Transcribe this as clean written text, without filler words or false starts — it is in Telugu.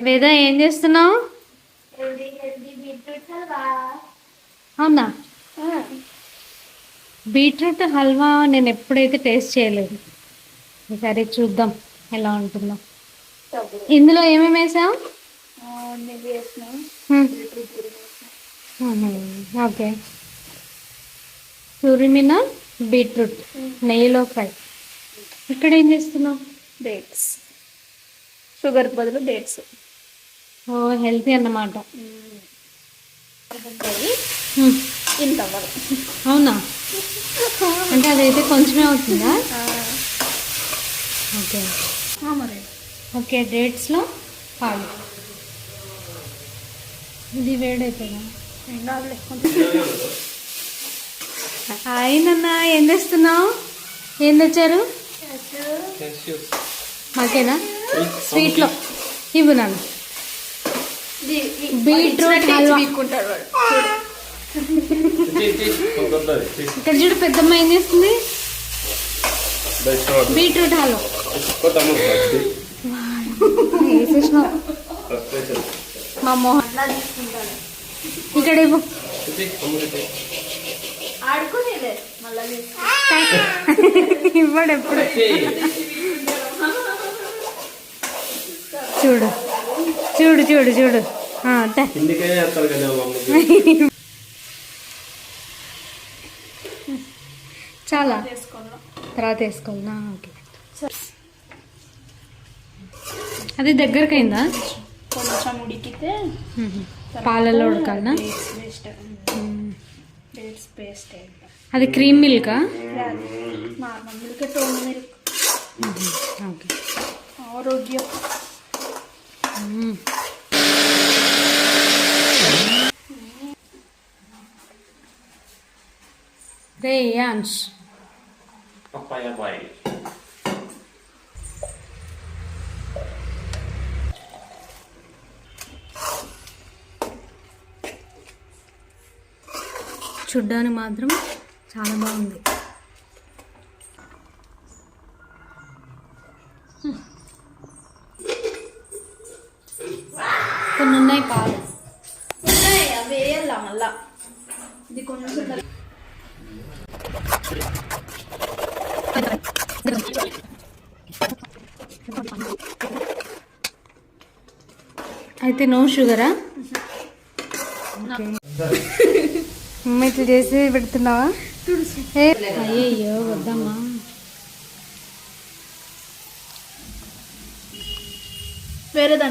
వేద ఏం చేస్తున్నావు? అవునా? బీట్రూట్ హల్వా నేను ఎప్పుడైతే టేస్ట్ చేయలేదు. ఈసారి చూద్దాం ఎలా ఉంటుందో. ఇందులో ఏమేమి వేసావు? ఓకే, తురిమిన బీట్రూట్ నెయ్యిలో ఫ్రై. ఇక్కడ ఏం చేస్తున్నావు? డేట్స్, షుగర్ బదులు డేట్స్. ఓ, హెల్తీ అన్నమాట. ఇంత అవ్వదు. అవునా? అంటే అదైతే కొంచెమే అవుతుందా? ఓకే మరి ఓకే, డేట్స్లో పాలు. ఇది వేడైపోయినా అయినన్నా. ఏం తెస్తున్నావు? ఏం తెచ్చారు? మాకేనా? స్వీట్లో ఇవ్వు నాన్న. బీట్రూట్ హల్వా. ఇక్కడ చూడు, పెద్దమ్మ ఏం చేస్తుంది? బీట్రూట్ హల్వా వేసేసినావు మా మోహన్. ఇక్కడ ఇవ్వు. ఇవ్వడు ఎప్పుడు. చూడు చూడు చూడు చూడు. చాలా తర్వాత వేసుకోవాలా? ఓకే. అది దగ్గరకైందా? కొంచెం ఉడికితే పాలలో ఉడకాలనా? Dates paste. అది క్రీమ్ మిల్కా? Normal milk, tone milk. Okay. ఆరోగ్యం. రే యాంష్, చూడ్డానికి మాత్రం చాలా బాగుంది. కొన్ని ఉన్నాయి పాలు. అవి వేయాల మళ్ళా. ఇది కొంచెం అయితే నో షుగరా? అమ్మ ఇట్లా చేసి పెడుతున్నావా? అయ్యో వద్దమ్మా. వేరే దాంట్లో